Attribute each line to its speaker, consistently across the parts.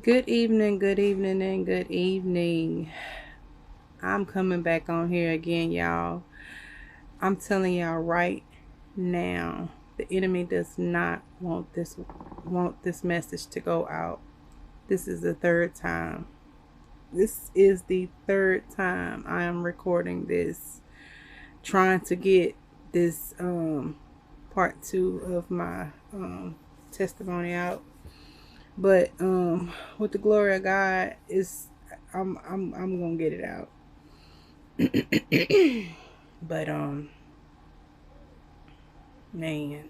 Speaker 1: Good evening, good evening, and good evening. I'm coming back on here again, y'all. I'm telling y'all right now, the enemy does not want this message to go out. This is the third time. This is the third time I am recording this, trying to get this part two of my testimony out. But with the glory of God, is I'm gonna get it out. But man,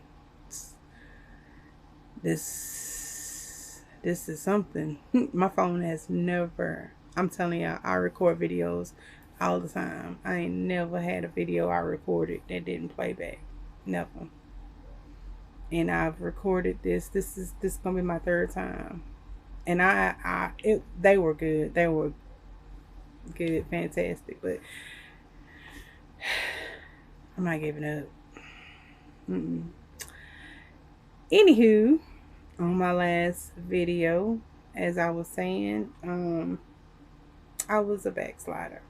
Speaker 1: this is something. My phone has never. I'm telling y'all, I record videos all the time. I ain't never had a video I recorded that didn't play back. Never. And I've recorded this. This is gonna be my third time. And they were good. They were good, fantastic. But I'm not giving up. Mm-mm. Anywho, on my last video, as I was saying, I was a backslider.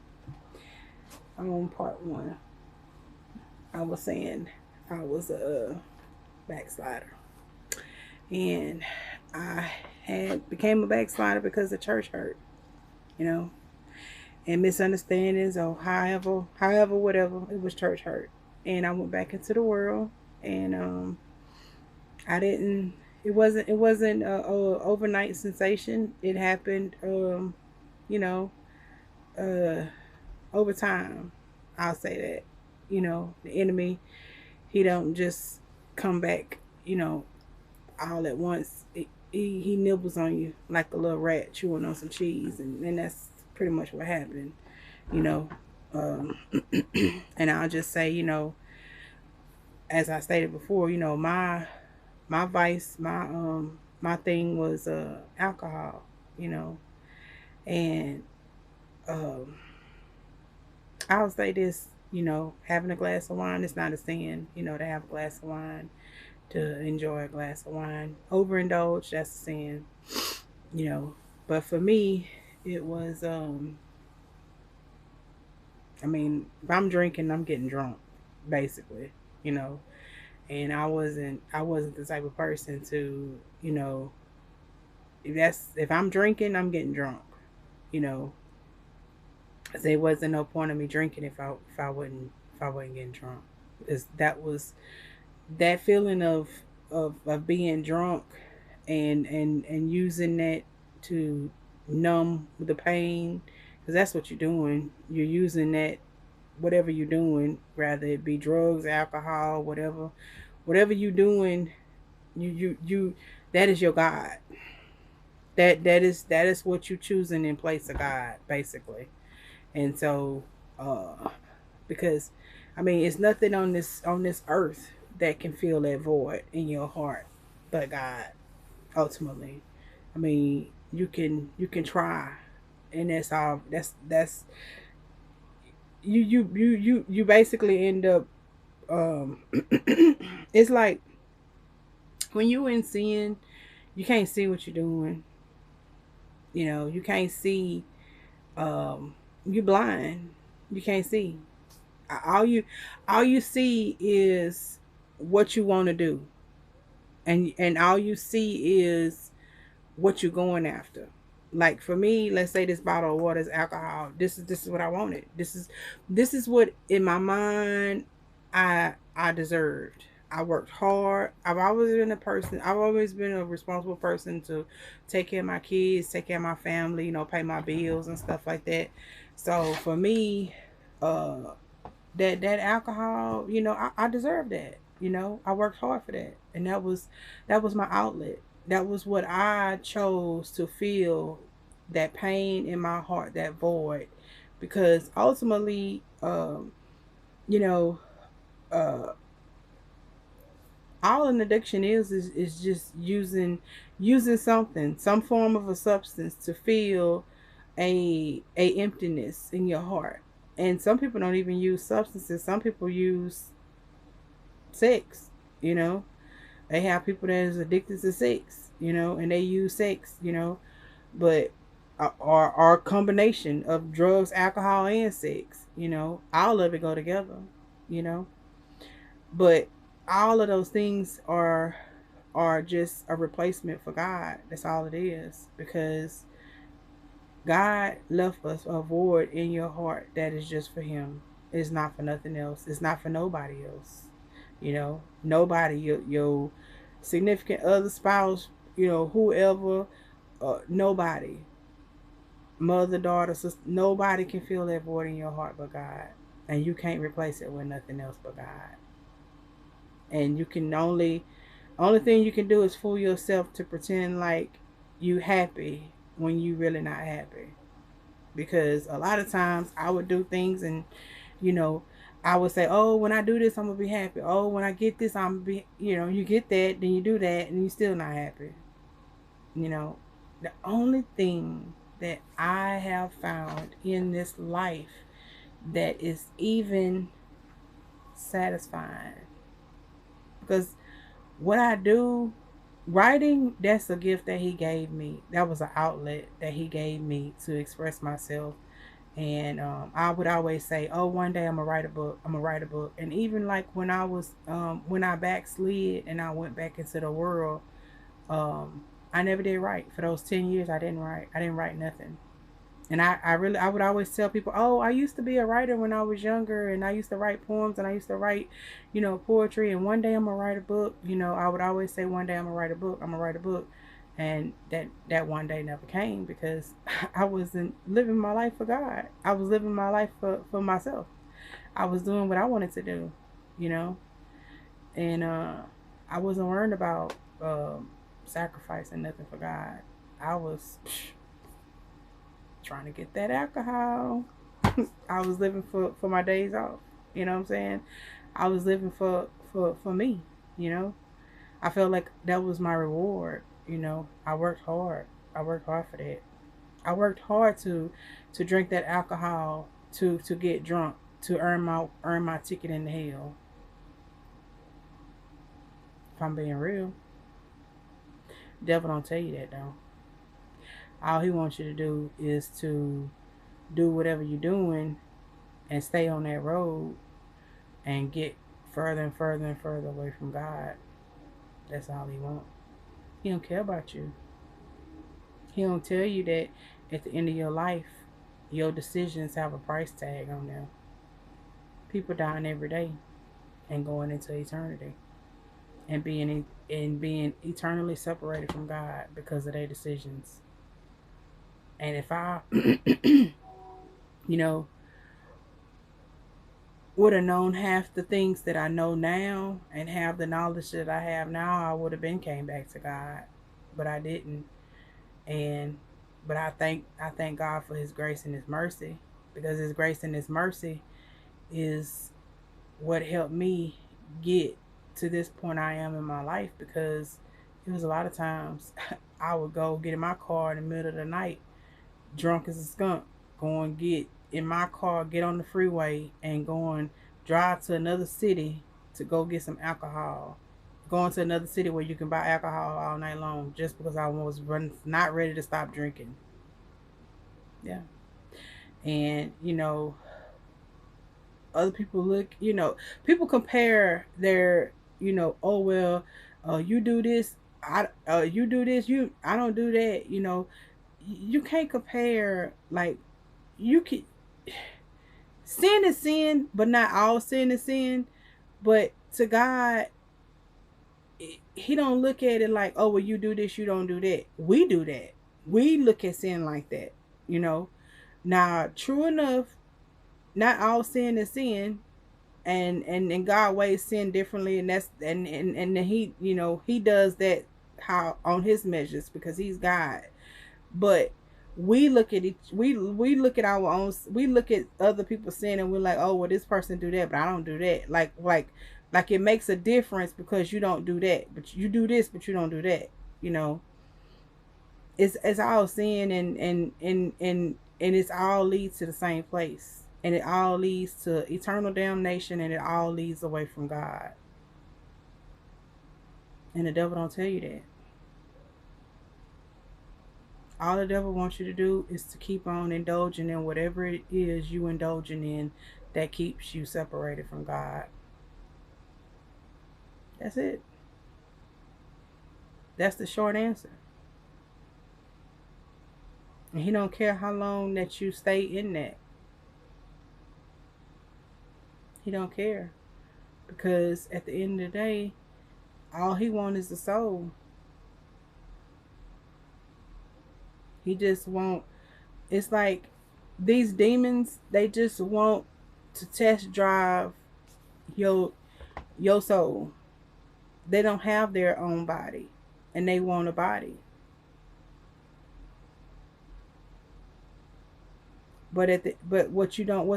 Speaker 1: On part one, I was saying I was a backslider, and I had became a backslider because the church hurt, you know, and misunderstandings or however, whatever. It was church hurt, and I went back into the world, and I didn't. It wasn't a overnight sensation. It happened, you know, uh, over time. I'll say that. The enemy, he don't just come back, all at once. He nibbles on you like a little rat chewing on some cheese, and that's pretty much what happened. You know, um, and I'll just say, as I stated before, my vice, my thing was alcohol, you know, and um, I'll say this, having a glass of wine is not a sin, to have a glass of wine, to enjoy a glass of wine. Overindulge, that's a sin, you know. But for me, it was, I mean, if I'm drinking, I'm getting drunk, basically, you know. And I wasn't the type of person to, if I'm drinking, I'm getting drunk, you know. There wasn't no point of me drinking if I wasn't getting drunk, because that was that feeling of being drunk, and using that to numb the pain, because that's what you're doing. You're using that, whatever you're doing, rather it be drugs, alcohol, whatever you're doing, you that is your God. That is what you're choosing in place of God, basically. And so, because I mean, it's nothing on this earth that can fill that void in your heart but God. Ultimately, I mean, you can try, and that's all. That's you basically end up. Um, it's like when you in sin, you can't see what you're doing. You can't see. You blind. You can't see. All you see is what you want to do, and all you see is what you're going after. Like for me, let's say this bottle of water is alcohol. This is what I wanted. This is what in my mind I deserved. I worked hard. I've always been a responsible person to take care of my kids, take care of my family, pay my bills and stuff like that. So for me, uh that alcohol, I deserve that. I worked hard for that, and that was my outlet. That was what I chose to feel, that pain in my heart, that void, because ultimately, you know, uh, all an addiction is just using something, some form of a substance, to feel a emptiness in your heart. And some people don't even use substances. Some people use sex, you know. They have people that is addicted to sex, and they use sex, but or a combination of drugs, alcohol, and sex. All of it go together. You know, but all of those things are just a replacement for God. That's all it is, because God left us a void in your heart that is just for Him. It's not for nothing else. It's not for nobody else. Nobody, your significant other, spouse, whoever, nobody, mother, daughter, sister, nobody can fill that void in your heart but God. And you can't replace it with nothing else but God. And you can only thing you can do is fool yourself to pretend like you happy when you really not happy. Because a lot of times I would do things, and you know I would say, oh, when I do this I'm gonna be happy. Oh, when I get this I'm gonna be, you get that, then you do that, and you still not happy. The only thing that I have found in this life that is even satisfying, because what I do, writing, that's a gift that He gave me. That was an outlet that He gave me to express myself. And I would always say, oh, one day I'm gonna write a book. I'm gonna write a book. And even like when I backslid and I went back into the world, I never did write. For those 10 years I didn't write. I didn't write nothing. And I would always tell people, oh, I used to be a writer when I was younger, and I used to write poems, and I used to write, poetry, and one day I'm gonna write a book. I would always say, one day I'm gonna write a book. I'm gonna write a book. And that one day never came, because I wasn't living my life for God. I was living my life for myself. I was doing what I wanted to do, you know, and I wasn't worried about sacrificing nothing for God. I was trying to get that alcohol. I was living for my days off. You know what I'm saying? I was living for me. You know, I felt like that was my reward. I worked hard. I worked hard for that. I worked hard to drink that alcohol, to get drunk, to earn my ticket into hell. If I'm being real, devil don't tell you that though. All he wants you to do is to do whatever you're doing and stay on that road and get further and further and further away from God. That's all he wants. He don't care about you. He don't tell you that at the end of your life, your decisions have a price tag on them. People dying every day and going into eternity and being eternally separated from God because of their decisions. And if I, you know, would have known half the things that I know now and have the knowledge that I have now, I would have been came back to God, but I didn't. And but I thank God for His grace and His mercy, because His grace and His mercy is what helped me get to this point I am in my life. Because it was a lot of times I would go get in my car in the middle of the night, drunk as a skunk, go and get in my car, get on the freeway, and go and drive to another city to go get some alcohol. Going to another city where you can buy alcohol all night long, just because I was not ready to stop drinking. Yeah. And other people people compare their, oh well, you do this, you do this, I don't do that. You can't compare. Like, you can, sin is sin, but not all sin is sin. But to God, He don't look at it like, oh well, you do this, you don't do that. We do that. We look at sin like that. you know Now, true enough, not all sin is sin, and God weighs sin differently, and that's and He, He does that how on His measures, because He's God. But we look at we look at our own, we look at other people's sin, and we're like, oh well, this person do that, but I don't do that. Like it makes a difference because you don't do that, but you do this, but you don't do that. You know, it's all sin, and it's all leads to the same place, and it all leads to eternal damnation, and it all leads away from God. And the devil don't tell you that. All the devil wants you to do is to keep on indulging in whatever it is you indulging in that keeps you separated from God. That's it. That's the short answer. And he don't care how long that you stay in that. He don't care. Because at the end of the day, all he wants is the soul. He just want, it's like these demons, they just want to test drive your your soul. They don't have their own body and they want a body. But what you don't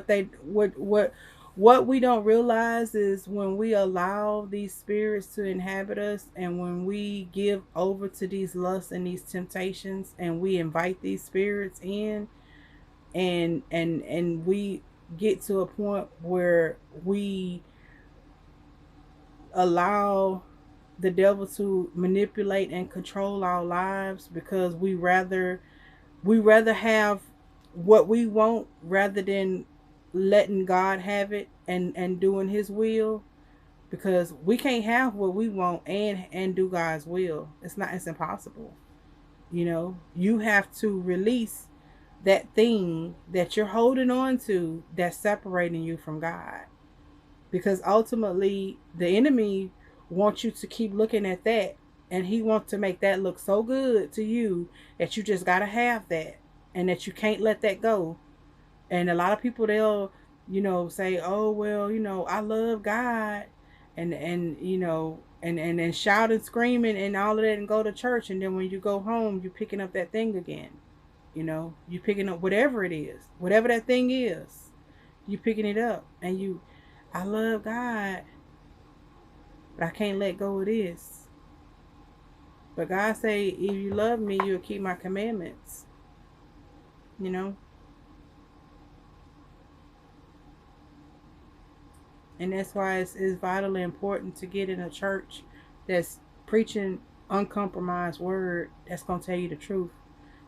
Speaker 1: what we don't realize is when we allow these spirits to inhabit us, and when we give over to these lusts and these temptations, and we invite these spirits in, and we get to a point where we allow the devil to manipulate and control our lives, because we rather have what we want rather than letting God have it and doing his will, because we can't have what we want and do God's will. It's impossible. You have to release that thing that you're holding on to that's separating you from God, because ultimately the enemy wants you to keep looking at that, and he wants to make that look so good to you that you just got to have that, and that you can't let that go. And a lot of people, they'll say, oh well, I love God, and shout and screaming and all of that, and go to church, and then when you go home, you're picking up that thing again. You're picking up whatever it is, whatever that thing is, you picking it up, and I love God, but I can't let go of this. But God say, if you love me, you'll keep my commandments. You know? And that's why it's vitally important to get in a church that's preaching uncompromised word, that's going to tell you the truth.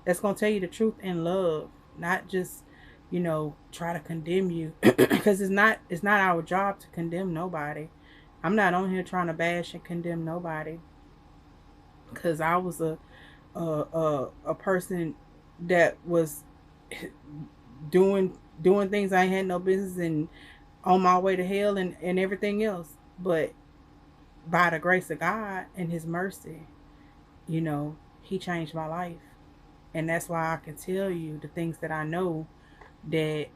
Speaker 1: That's going to tell you the truth in love, not just, try to condemn you. Because it's not our job to condemn nobody. I'm not on here trying to bash and condemn nobody, because I was a person that was doing things I had no business, and on my way to hell, and everything else. But by the grace of God and his mercy, he changed my life. And that's why I can tell you the things that I know, that,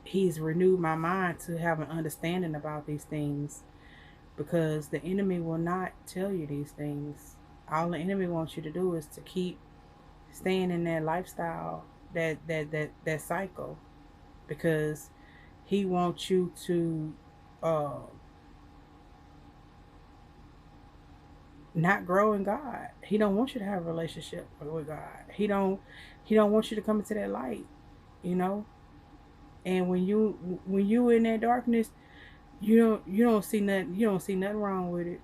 Speaker 1: he's renewed my mind to have an understanding about these things, because the enemy will not tell you these things. All the enemy wants you to do is to keep staying in that lifestyle, that cycle, because he wants you to uh, not grow in God. He don't want you to have a relationship with God. He don't want you to come into that light, you know. And when you in that darkness, you don't see nothing. You don't see nothing wrong with it.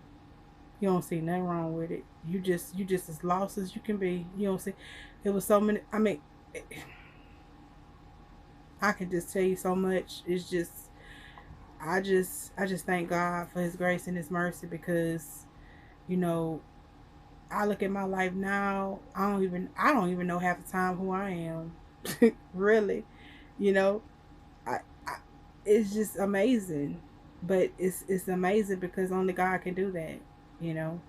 Speaker 1: You don't see nothing wrong with it. You just as lost as you can be. You don't see. It was so many. I mean, I can just tell you so much. It's just, I just thank God for his grace and his mercy, because, you know, I look at my life now, I don't even know half the time who I am. Really. You know, I it's just amazing. But it's amazing because only God can do that, you know.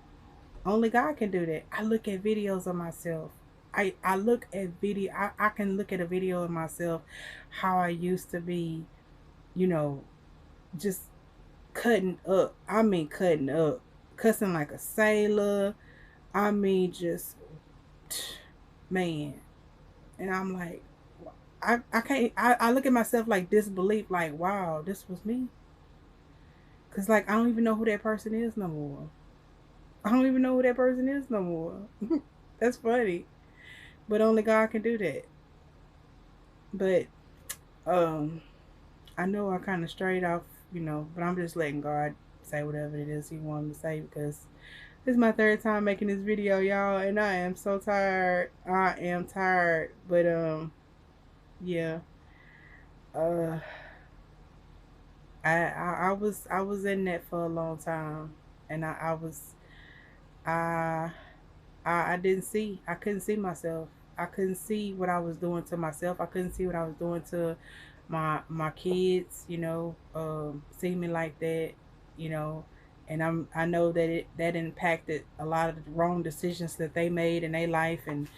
Speaker 1: Only God can do that. I look at videos of myself. I look at video I can look at a video of myself, how I used to be, you know, just cutting up. I mean cutting up. Cussing like a sailor. I mean just man. And I'm like, I can't I look at myself like disbelief, like wow, this was me. Cause like I don't even know who that person is no more. I don't even know who that person is no more. That's funny. But only God can do that. But um I know I kinda strayed off, but I'm just letting God say whatever it is he wanted to say, because This is my third time making this video, y'all, and I am so tired. I am tired, but yeah. Uh, I was in that for a long time, and I I didn't see. I couldn't see myself. I couldn't see what I was doing to myself. I couldn't see what I was doing to my kids. See me like that. You know, and I know that that impacted a lot of the wrong decisions that they made in their life, and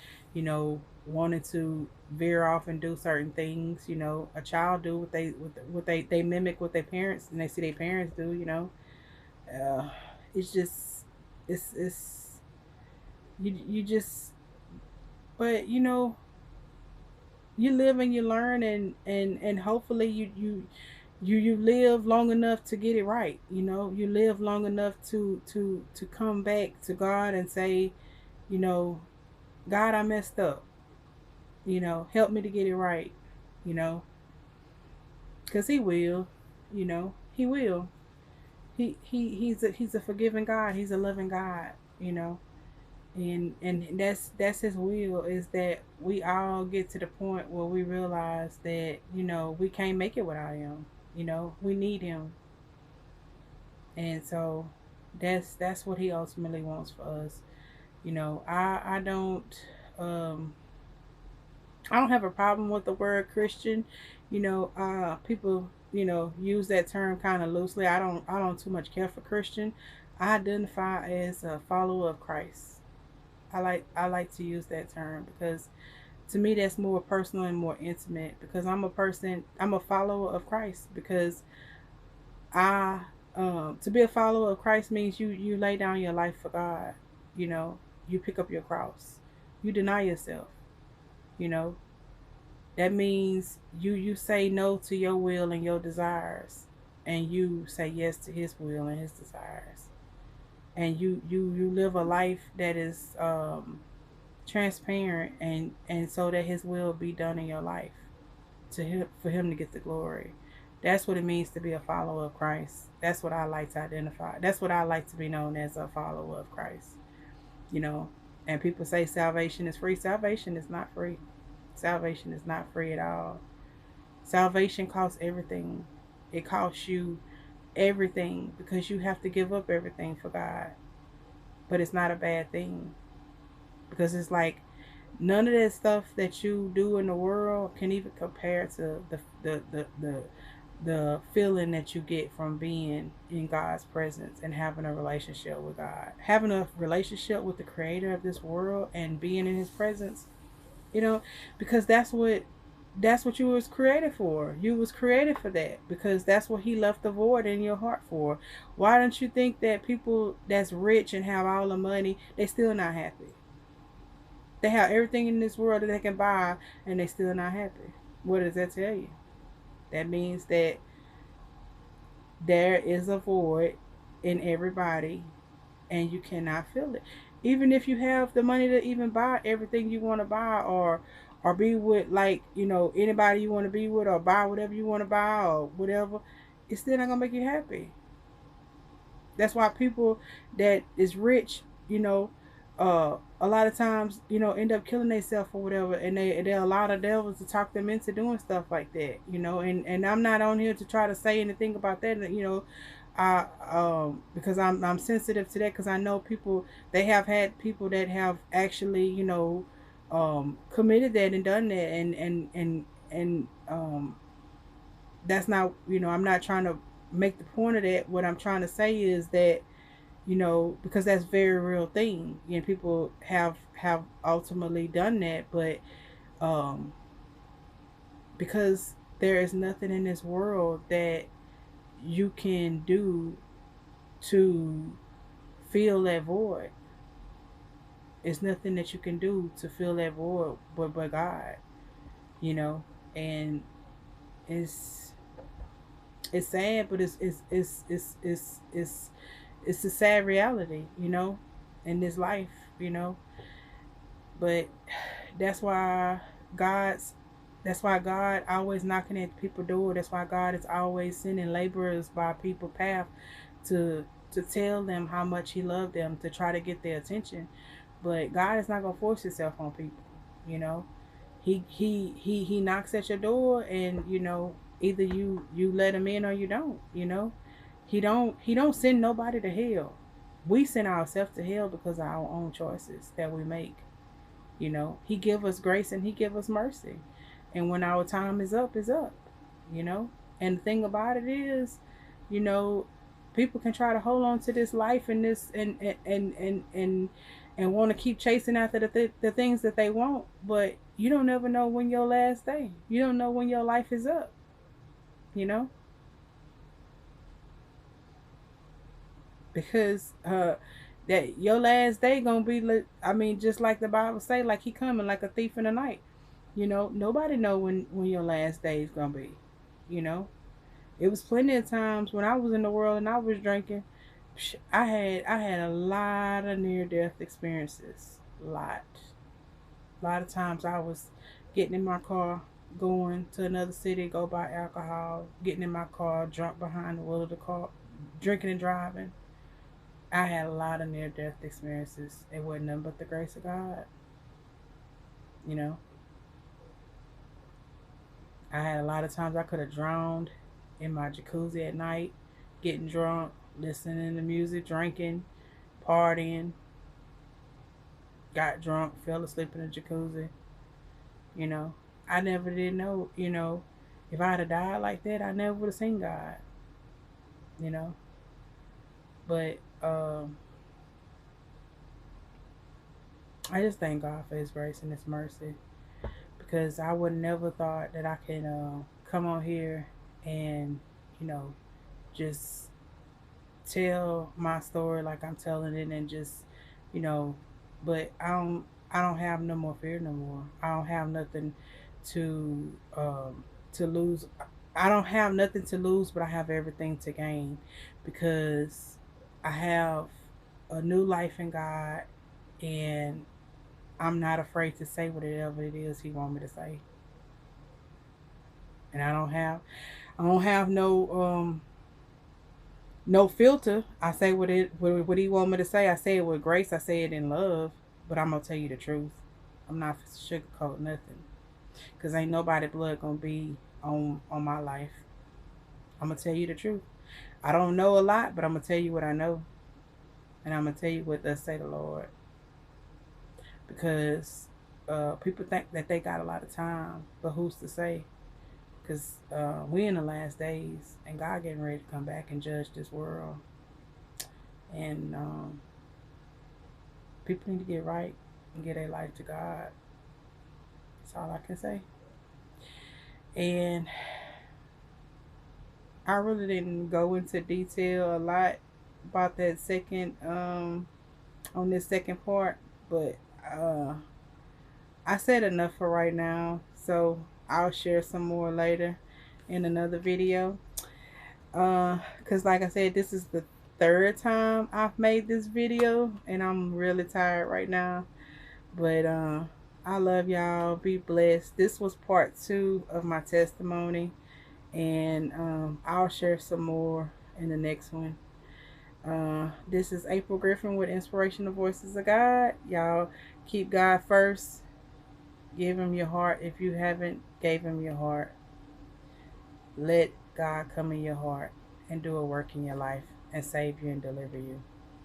Speaker 1: wanted to veer off and do certain things. A child do what they mimic what their parents and they see their parents do. Uh, it's just it's you just but you live and you learn, and hopefully you live long enough to get it right. You live long enough to come back to God and say, you know God, I messed up. Help me to get it right. you know because he will. He will. He's a forgiving God. He's a loving God. you know and that's his will, is that we all get to the point where we realize that we can't make it without him. We need him. And so that's what he ultimately wants for us. I um don't have a problem with the word Christian. People use that term kind of loosely. I don't too much care for Christian. I identify as a follower of Christ. I like to use that term because to me that's more personal and more intimate, because I'm a follower of Christ, because I to be a follower of Christ means you lay down your life for God. you know you pick up your cross, you deny yourself. you know that means you say no to your will and your desires, and you say yes to his will and his desires, and you live a life that is transparent, and so that his will be done in your life, for him to get the glory. That's what it means to be a follower of Christ. That's what I like to identify. That's what I like to be known as, a follower of Christ. you know and people say salvation is free. Salvation is not free. Salvation is not free at all. Salvation costs everything. It costs you everything, because you have to give up everything for God. But it's not a bad thing, because it's like none of that stuff that you do in the world can even compare to the feeling that you get from being in God's presence and having a relationship with God, having a relationship with the creator of this world, and being in his presence. Because that's what you was created for. You was created for that, because that's what he left the void in your heart for. Why don't you think that people that's rich and have all the money, they still not happy? They have everything in this world that they can buy, and they still not happy. What does that tell you? That means that there is a void in everybody, and you cannot fill it. Even if you have the money to even buy everything you want to buy, or be with, like, anybody you want to be with, or buy whatever you want to buy, or whatever, it's still not gonna make you happy. That's why people that is rich, a lot of times, end up killing themselves or whatever, and they allow the devils to talk them into doing stuff like that. And I'm not on here to try to say anything about that. I because I'm sensitive to that, because I know people, they have had people that have actually committed that and done that, and that's not, I'm not trying to make the point of that. What I'm trying to say is that, because that's a very real thing, and people have ultimately done that. But um because there is nothing in this world that you can do to fill that void. It's nothing that you can do to fill that void but God. you know and it's it's sad, but it's a sad reality, in this life. you know but that's why God's that's why God always knocking at people's door. That's why God is always sending laborers by people's path to to tell them how much he loved them, to try to get their attention. But God is not gonna force himself on people, you know. He knocks at your door, and either you let him in or you don't, he don't send nobody to hell. We send ourselves to hell because of our own choices that we make. He give us grace and he give us mercy. And when our time is up, is up, you know. And the thing about it is, you know, people can try to hold on to this life and this and want to keep chasing after the things that they want, but you don't ever know when your last day. You don't know when your life is up, you know, because that your last day gonna be. I mean, just like the Bible say, like he coming like a thief in the night. Nobody know when your last day is gonna be. You know, it was plenty of times when I was in the world and I was drinking. I had a lot of near death experiences. A lot of times I was getting in my car, going to another city, go buy alcohol, getting in my car, drunk behind the wheel of the car, drinking and driving. I had a lot of near death experiences. It wasn't nothing but the grace of God. You know, I had a lot of times I could have drowned in my jacuzzi at night, getting drunk, listening to music, drinking, partying, got drunk, fell asleep in the jacuzzi. You know, I never did know, if I'd have died like that, I never would have seen God, you know. But I just thank God for his grace and his mercy, because I would never thought that I can come on here and, you know, just tell my story like I'm telling it, and just, you know, but I don't have no more fear no more. I don't have nothing to lose. I don't have nothing to lose, but I have everything to gain, because I have a new life in God, and I'm not afraid to say whatever it is he want me to say. And I don't have no filter. I say what he want me to say. I say it with grace. I say it in love. But I'm gonna tell you the truth. I'm not sugarcoat nothing, cause ain't nobody blood gonna be on my life. I'm gonna tell you the truth. I don't know a lot, but I'm gonna tell you what I know, and I'm gonna tell you what thus say the Lord. Because people think that they got a lot of time, but who's to say? Because we in the last days, and God getting ready to come back and judge this world. And people need to get right and get their life to God. That's all I can say. And I really didn't go into detail a lot about that second on this second part, but uh, I said enough for right now. So I'll share some more later in another video. Cause like I said, this is the third time I've made this video, and I'm really tired right now. But I love y'all. Be blessed. This was part 2 of my testimony, and I'll share some more in the next one. This is April Griffin with Inspirational Voices of God. Y'all keep God first. Give him your heart. If you haven't gave him your heart, let God come in your heart and do a work in your life and save you and deliver you,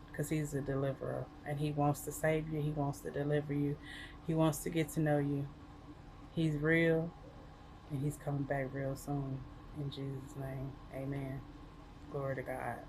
Speaker 1: because he's a deliverer, and he wants to save you. He wants to deliver you. He wants to get to know you. He's real, and he's coming back real soon. In Jesus' name, amen. Glory to God.